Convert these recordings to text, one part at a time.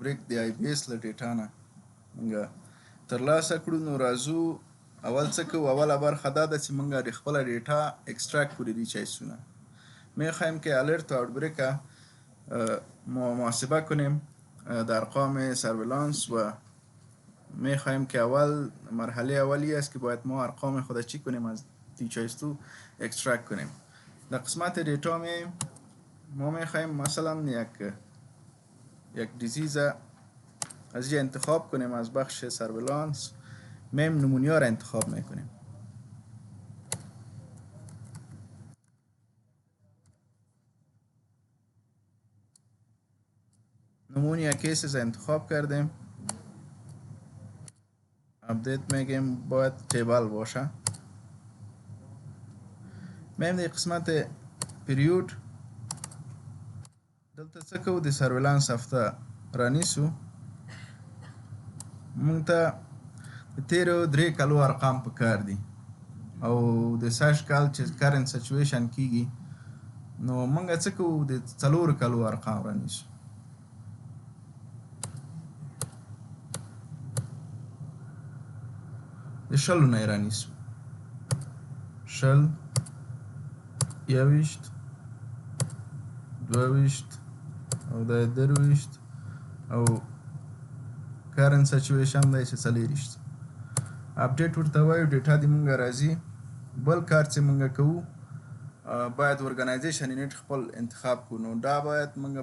بریک د آی بي اس له ډیټا نه موږ ترلاسه کړو. نو راځو اول څه کوو، اوله برخه دا ده چې موږ د خپله ډیټا اکستراکت کړو دی چایسونه. میخوایم که الرت آوتبریک محاسبه کنیم در ارقام سرویلانس و میخوایم که مرحله اولی است که باید ما ارقام خود چی کنیم از دی چایستو اکستراکت کنیم. در قسمت دیتا ما میخوایم مثلا یک دیزیز از اینجا انتخاب کنیم، از بخش سرویلانس نمونه ها را انتخاب میکنیم. نمونه کیسز انتخاب کردیم، اپدیت میگیم، باید تیبل باشه. میم در قسمت پریود دلته څه کوو، د سرویلانس هفته رانیسو. مونږ ته د تیرو 3 کالو ارقام پکار دي او د سږ کال چې کرنت سچویشن کیږي، نو مونږ څه کوو، د 4 کالو ارقام رانیسو. د شلو نه رانیسو، 20، 22 او د 23 او کرنت سچویشن دی چې 40. اپډیټ ورته وایو، ډیټا د مونږ راځي. بل کار چې مونږ کوو، باید ارګنایزیشن یونټ خپل انتخاب کو. نو دا باید مونږ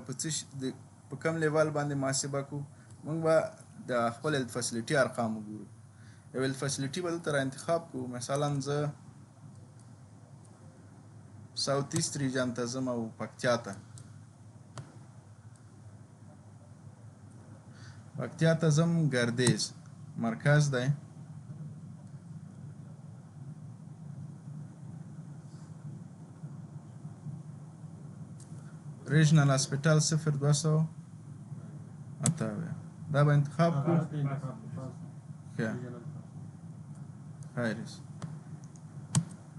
په کم لیول باندې محاسبه کو. مونږ به د خپل هیلث فیسیلیټي ارقام وګورو. یو هیلث فیسیلیټي به دلته را انتخاب کو. مثلا زه ساوث ایست ریجن ته ځم او پکتیا ته ځم. ګردیز مرکز دی. ریجنل هاسپیټل 0228 دا به انتخاب کړو. خیرس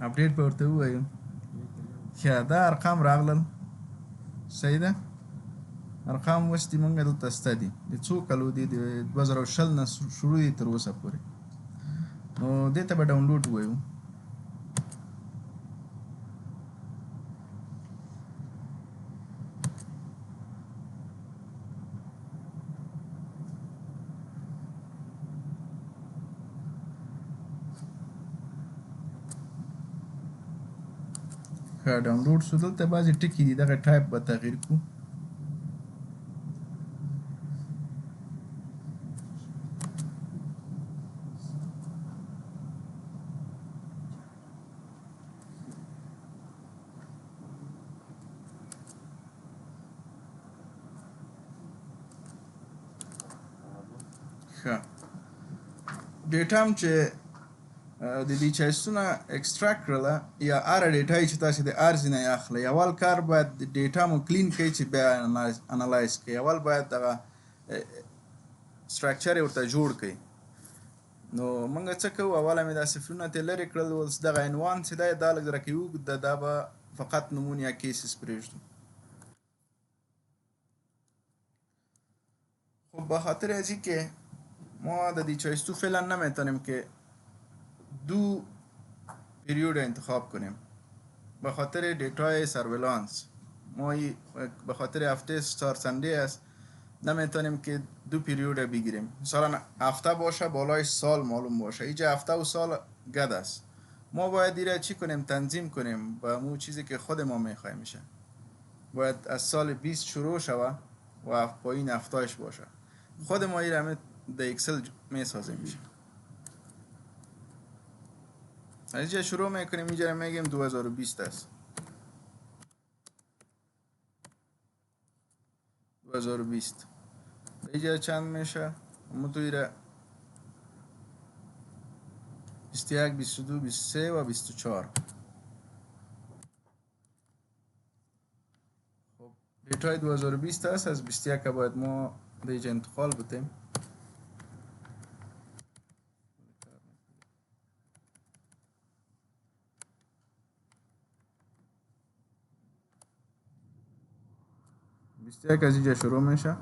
اپډیټ به ورته ووایو. دا ارقام راغلل، صحیح ده. ارقام اوس دي مونږ دلته سته دي، د څو کالو دي، د 2020 نه شروع دي تر اوسه پورې. نو دې ته به ډاونلوډ ووایو. ډاونلوډ شو. دلته بعضې ټکي دي، دغه ټایپ به تغییر کړو. ډیټا هم چې د دې چایسونه اکستراکت کړله، یا هره ډیټا چې تاسې د هر ځای نه اخلئ، اول کار باید ډیټا مو کلین کړئ چې بیا انالایز کړئ. اول باید دغه سټرکچر یې ورته جوړ کړئ. نو موږ څه کوو، اوله مې دا صفرونه ترې لرې کړل. اوس دغه عنوان چې دی دا لږ درکې اوږد ده، دا به فقط نمونه یا کیسز پرېږدو. خب به خاطر از اینکه ما در دی چایستو فعلا نمیتونیم که 2 پیریود انتخاب کنیم، به خاطر دیتای سرویلانس ما به خاطر هفته ستار سنده است، نمیتونیم که 2 پیریود بگیریم. مثلا هفته باشه بالایش سال معلوم باشه. اینجا هفته و سال گد است. ما باید دیره چی کنیم، تنظیم کنیم با مو چیزی که خود ما میخوایم میشه. باید از سال 20 شروع شوه و پایین هفتهش باشه. خود ما این همه در اکسل میسازیم میشه. اینجا شروع میکنیم، اینجا میگیم 2020 است. 2020 اینجا چند میشه؟ ما توی را 21 22 23 و 24. خب دیتای 2020 است. از 21 باید ما دیگه انتقال بتیم. از اینجا شروع میشه.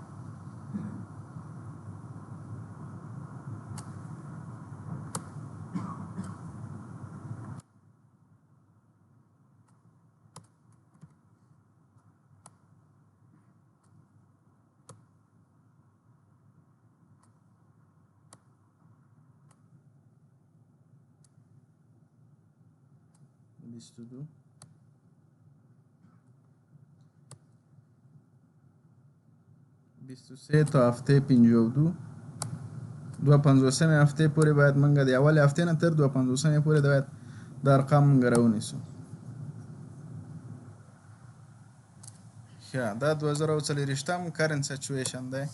22 23 تا هفته 52 دوه پنځوسمې هفتې پورې باید موږ د اولې هفتې نه تر دوه پنځوسمې پورې باید دا ارقام موږ راونیسو. ښه دا 2040 کرنټ سچویشن دی.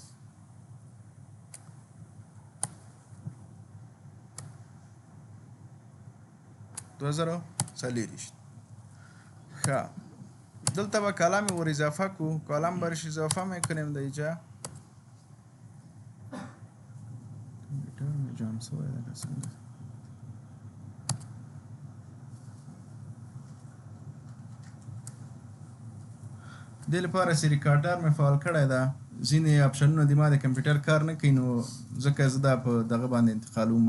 ښه دلته به کالم ور اضافه کو، کالم برش اضافه میکنیم د اینجا جام سوی ده څنګه دې لپاره چې ریکارډر مې فعال کړی ده ځینې اپشنونه د ما د کمپیوټر کار نه کوي نو ځکه زه دا په دغه باندې انتقالوم.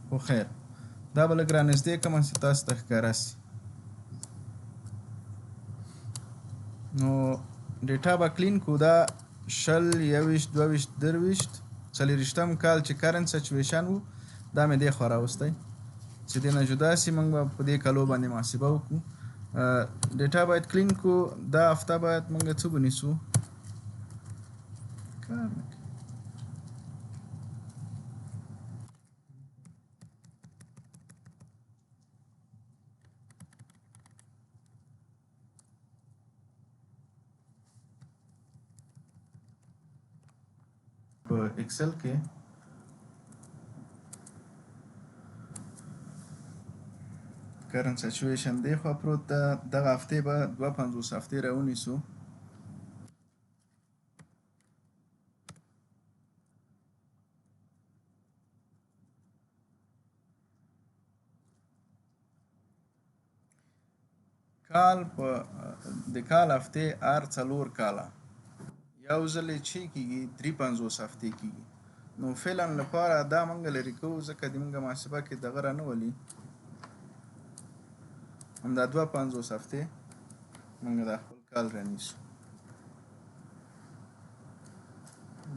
خو خیر دا به لږ رانږدې کړم چې تاسو ته ښکاره شي. نو ډیټا به کلین کو. دا 20 21 22 23 څلېرویشتم کال چې کرنټ سچویشن و دا مې دې خوا راوستی چې دې نه جدا سي موږ به په دې کالو باندې محاسبه وکړو. ډیټا باید کلین کو. دا هفته باید موږ څه ونیسو کار نه کوي. په اکسل کې کرنټ سچویشن دی خوا پروت ده. دغه هفتې به 250 هفتې راونیسو. کال په د کال هفتې هر 4 کاله یو ځل یې چې کېږي 350 هفتې کېږي. نو فعلا لپاره دا موږ لرې کوو ځکه د موږ محاسبه کې دغه رانه ولي همدا 250 هفتې موږ دا خپل کال رانیسو.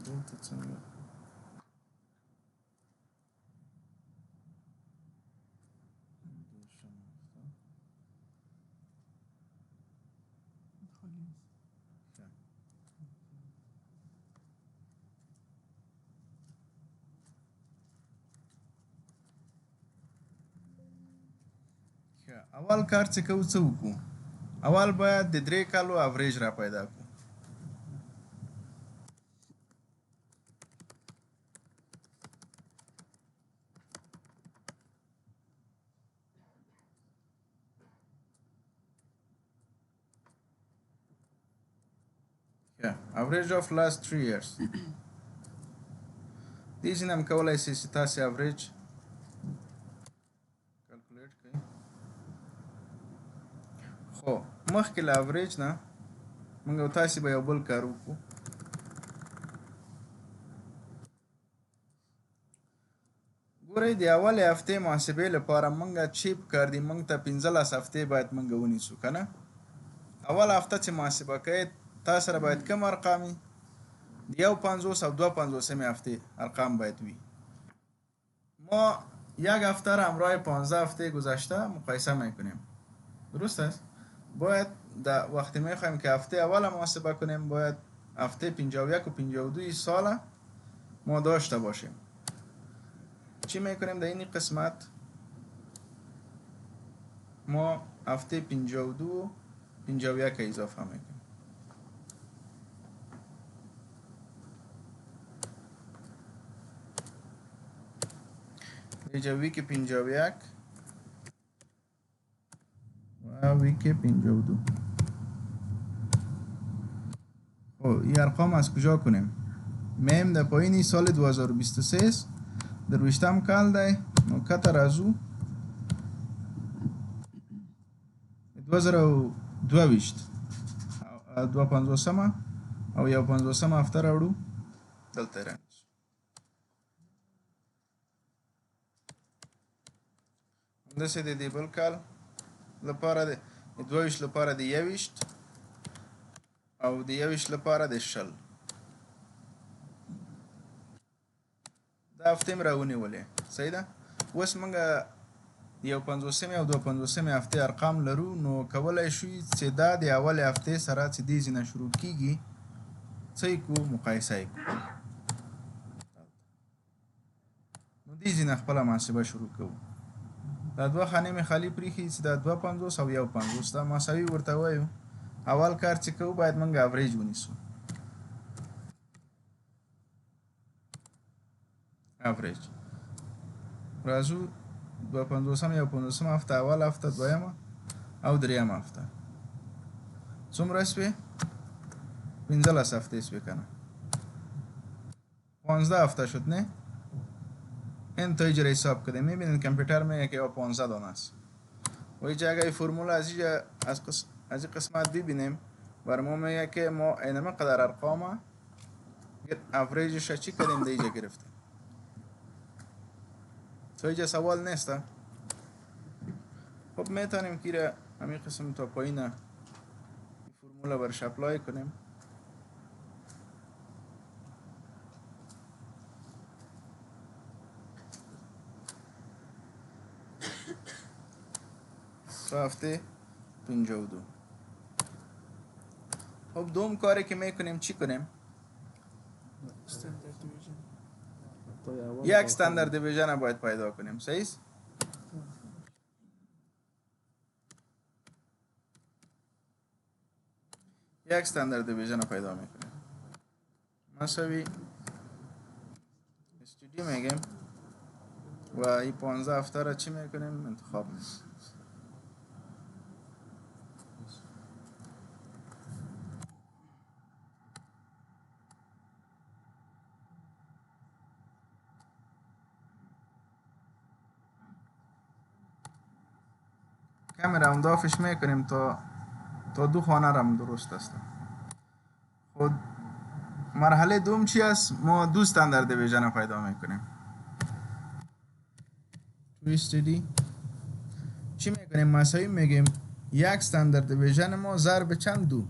دلته څنګه اول کار چې کوو څه وکړو؟ اول باید د 3 کالو اوریج را پیدا کړو. average of last 3 years دې ځینې هم کولی شئ چې تاسې اوریج کلکولیټ کړئ. خو مخکې له اوریج نه موږ او تاسې به یو بل کار وکړو. ګورئ د اولې هفتې محاسبې لپاره موږ چې پکار دي موږ ته 15 هفتې باید موږ ونیسو که نه. اول هفته چې محاسبه کوئ تا سره باید کم ارقام وي؟ د 150 او 250 هفته ارقام باید وی. ما یک هفته را همراه 15 هفته گذشته مقایسه میکنیم. درست است؟ باید در وقتی میخوایم که هفته اول محاسبه کنیم باید هفته 51 و 52 سال ما داشته باشیم. چی میکنیم در این قسمت؟ ما هفته 52 و 51 اضافه میکنیم. اینجا ویک 51 و ویک 52. این ارقام از کجا کنیم؟ میم در پایینی سال 2023 در 20م کال ده نکته رازو 2022 250 او 150 هفته راوړو دلته رانیسو. همداسې د دې بل کال لپاره د 22 لپاره د 21 او د 21 لپاره د 20 دا هفتې م راونیولې. صحیح ده؟ اوس موږ د یو 50مې او 52مې هفتې ارقام لرو، نو کولی شو چې دا د اولې هفتې سره چې دې ځینه شروع کیږي څه یې کړو، مقایسه یې کړو. نو دې ځینه خپله محاسبه شروع کوو. دا دوه خانې مې خالي پرېښي چې دا 250 او 150 دا مساوي ورته وایو. اول کار چې کوو باید موږ اوریج ونیسو. اوریج راځو 250 150 هفته، اول هفته، دویمه او دریمه هفته څومره شوې؟ 15 هفته شوې که نه؟ 15 هفته شد نه؟ این تا اینجا حساب کردیم. میبینید کامپیوتر میگه که 15 دانه است. و اینجا اگه فرمول از این قسمت ببینیم بر ما میگه که ما اینما قدر ارقام اوریجش چی کردیم در اینجا گرفتیم. تا اینجا سوال نیست. خب میتونیم که همین قسم تا پایین فرمول برش اپلای کنیم. هفته 52. خب دوم کاری که میکنیم چی کنیم؟ یک استاندارد دیویژن باید پیدا کنیم. صحیح است؟ یک استاندارد دیویژن پیدا میکنیم. مساوی استودیو میگیم و این 15 هفته را چی میکنیم؟ انتخاب میکنیم. کمی راوند آفش میکنیم تا دو خانه رم درست است. خود مرحله دوم چی است؟ ما دو استاندارد دیویژن پیدا میکنیم. تو استدی چی میکنیم؟ مساوی میگیم یک استاندارد دیویژن ما ضرب چند؟ دو.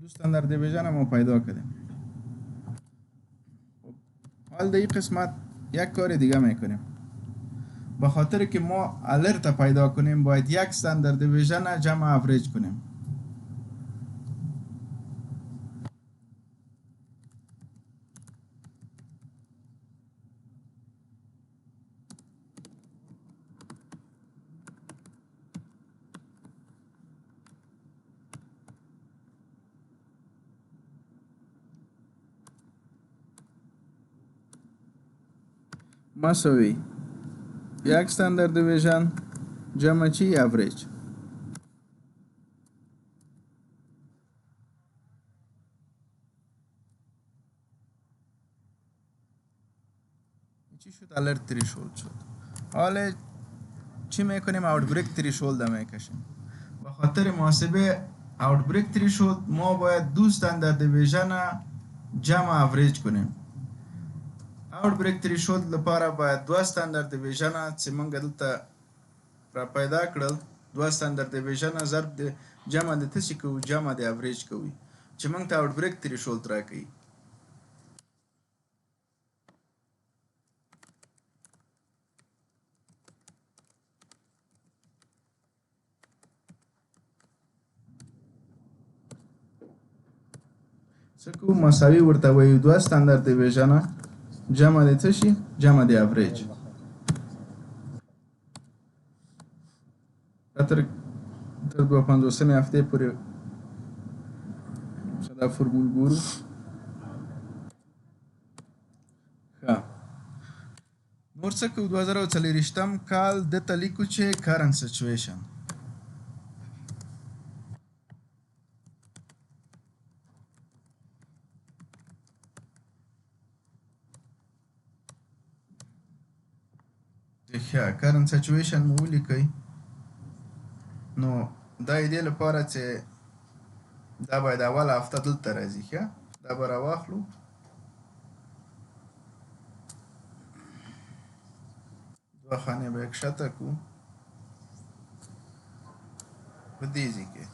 استاندارد دیویژن ما پیدا کردیم. حال در این قسمت یک کار دیگه میکنیم. به خاطر که ما الرت پیدا کنیم باید یک استاندارد دیویژن جمع اوریج کنیم. مساوی یک استاندارد دیویژن جمع چی؟ اوریج. چی شد؟ الرت تریشولد شد. حالا چی میکنیم؟ اوت بریک تریشولد میکشیم. به خاطر محاسبه اوت بریک تریشولد ما باید دو استاندارد دیویژن جمع اوریج کنیم. اوت بریک تریشولد لپاره باید دو استاندارد دیویژن چې موږ دلته را پیدا کړل، دو استاندارد دیویژن ضرب د جمع د څه کوو؟ جمع د اوریج کوي چې موږ ته اوت بریک تریشولد راکوي. څه کوو؟ مساوي ورته وایو دو استاندارد دیویژن جمع د څه شي؟ جمع د اوریج. تر 250 هفته پورې دا فرمول ګورو. ښه نور څه کوو؟ 2040 کال دته لیکو چې کرنټ سچویشن. ښه کرنټ سچویشن مو ولیکئ. نو دا یې دې لپاره چې دا باید اوله هفته دلته راځي. ښه دا به راواخلو. دوه خانې به یې کښته کړو. به دیزی که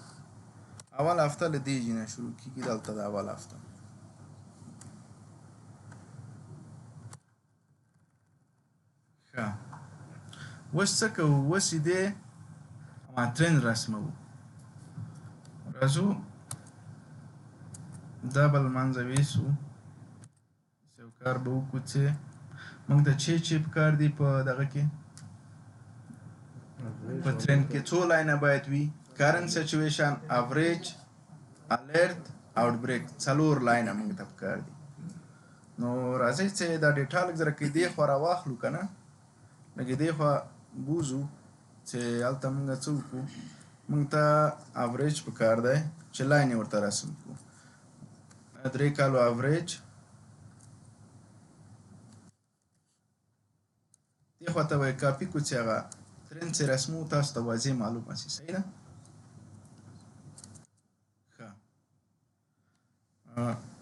اول هفته لدیجی نه شروع کی دلتا ده اول هفته ښه اوس څه کوو اوس یې دی ما ترند رسموو راځو دا به له منځه ویسو یو کار به وکړو چې موږ ته چې پکار دي په دغه کې په ترند کې څو لاینه باید وي کرنٹ سچویشن اوریج الرټ آوټ بریک څلور لاینه موږ ته پکار دي نو راځئ چې دا ډیټا لږ زره کې دې خوا راواخلو که نه لږ دې خوا بوځو چې هلته موږ څه وکړو موږ ته اوریج پکار دی چې لاین یې ورته رسم کړو 3 کالو اوریج دې خوا ته به یې کاپي کړو چې هغه ترند چې رسمو تاسو ته واضح معلومه شي صحیح ده ښه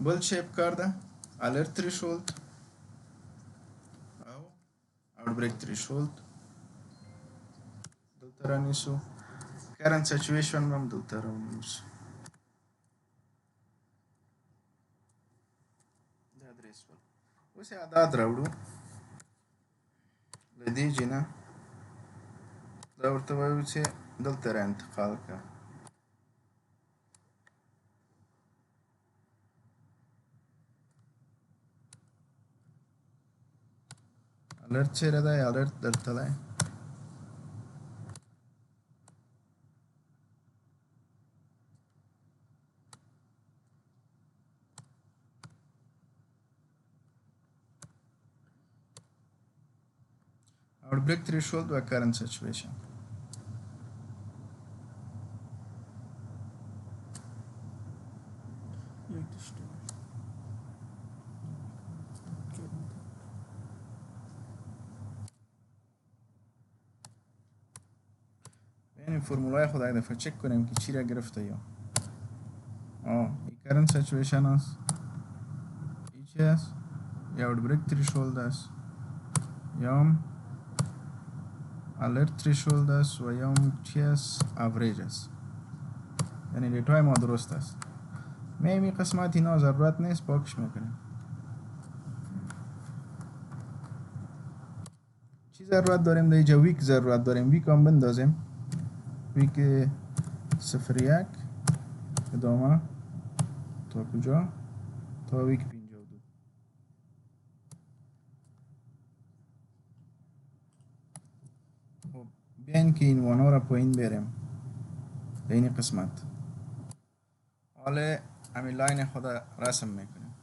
بل شی پکار ده الرټ تھریشولد او آوټ بریک تھریشولد دلته رانیسو کرنٹ سچویشن هم دلته رانیسو دا درې شول اوس یې عدد راوړو له دې جې نه دا ورته وایو چې دلته را انتقال کړه الرټ چیرې دی الرټ دلته دی outbreak threshold or current situation یعنی فرمولای خود یک دفعه چک کنیم که چی را گرفته یا current situation است چی است یا outbreak threshold است یا alert threshold است و یا چی است average است یعنی دیتای ما درست است می قسمت اینا ضرورت نیست پاکش میکنیم چی ضرورت داریم در اینجا ویک ضرورت داریم ویک هم بندازیم ویک 01 ادامه تا کجا تا ویک 52 خب بیاین که این وانا را پایین بریم به این قسمت حالا همین لاین خود رسم میکنیم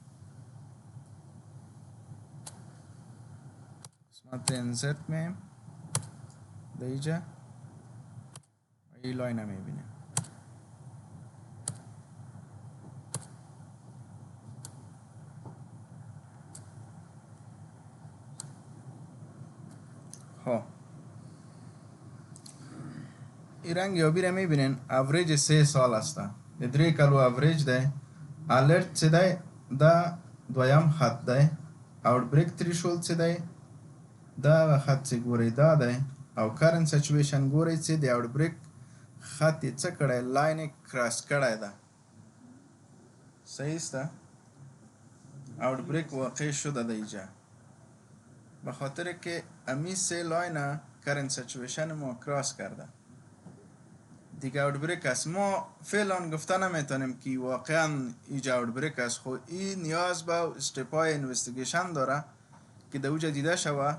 قسمت انسرت میم در اینجا این لاین هم میبینیم خب این رنگ یابی را میبینین اوریج 3 سال هسته درې کالو اوریج دی الرټ څه دی دا دویم خط دی آوټ بریک تھریشولد څه دی دا هغه خط چې ګورئ دا دی او کرنٹ سچویشن ګورئ چې د آوټ بریک خط یې څه کړی لاین یې کراس کړی ده صحیح سته آوټ بریک واقع شده در اینجا به خاطر که امی سه لاین کرنٹ سچویشن ما کراس کرده دیگه آوت بریک است ما فعلا گفته نمیتونیم که واقعا اینجا آوت بریک است خب این نیاز به استپ های انوستیگیشن داره که در اوجا دیده شوه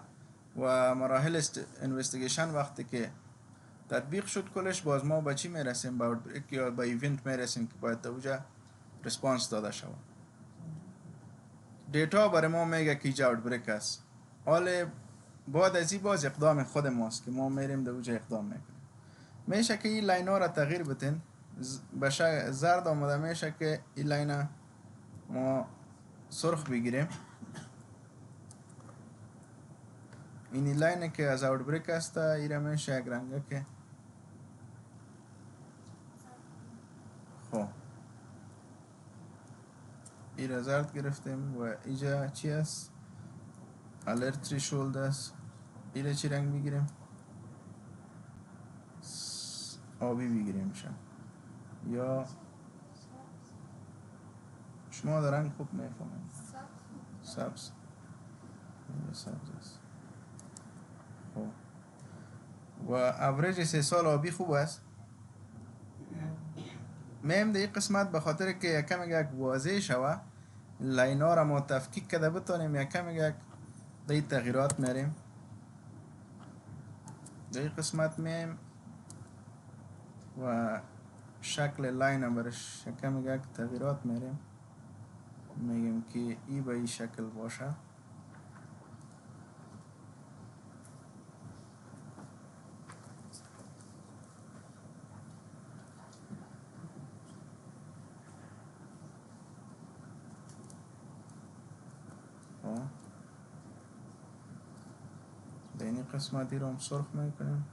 و مراحل انوستیگیشن وقتی که تطبیق شد کلش باز ما به چی میرسیم به آوت بریک یا به ایونت میرسیم که باید در اوجا رسپانس داده شوه دیتا برای ما میگه که اینجا آوت بریک است حال بعد از این باز اقدام خود ماست که ما میریم در اوجا اقدام میکنیم میشه که این لاین ها را تغییر بتین زرد آمده میشه که این لاین ما سرخ بگیریم این لاین که از آوت بریک است ایره میشه یک رنگه که خب ایره زرد گرفتیم و اینجا چی است الرت تھریشولد است ایره چی رنگ بگیریم آبی بگیریم یا شما در رنگ خوب میفهمید سبز است. خب و اوریج 3 سال آبی خوب است. میم در این قسمت به خاطر که یکم یک واضح شوه لاینا را ما تفکیک کرده بتانیم یکم یک در این تغییرات میریم. در این قسمت میم و شکل لاین برش یکم یک تغییرات میریم. میگیم که ای به این شکل باشه. در این قسمتی رو هم سرخ میکنیم.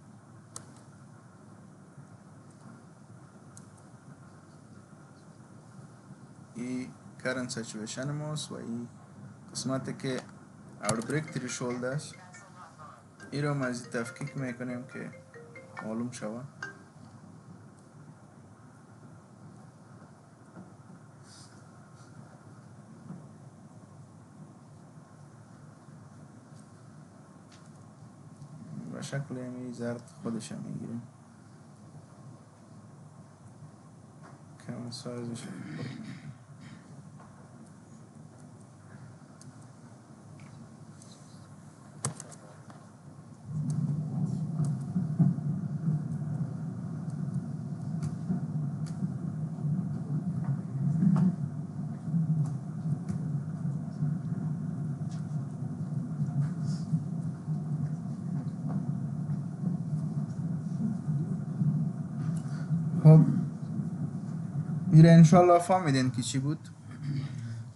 این کرنت سچویشن ماست و این قسمتی که اوتبریک تریشولد است. این رو مزید تفکیک میکنیم که معلوم شود. و شکل این زرد خودش هم میگیریم. کم سایزش خب میره انشالله فهمیدین که چی بود.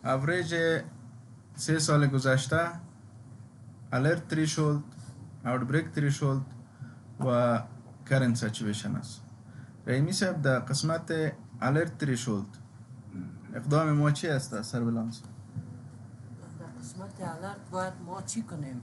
اوریج 3 سال گذشته الرت تریشولد، اوتبریک تریشولد و کرنت سچویشن است. رحیمی صاحب در قسمت الرت تریشولد اقدام ما چی است سرویلانس؟ در قسمت الرت باید ما چی کنیم؟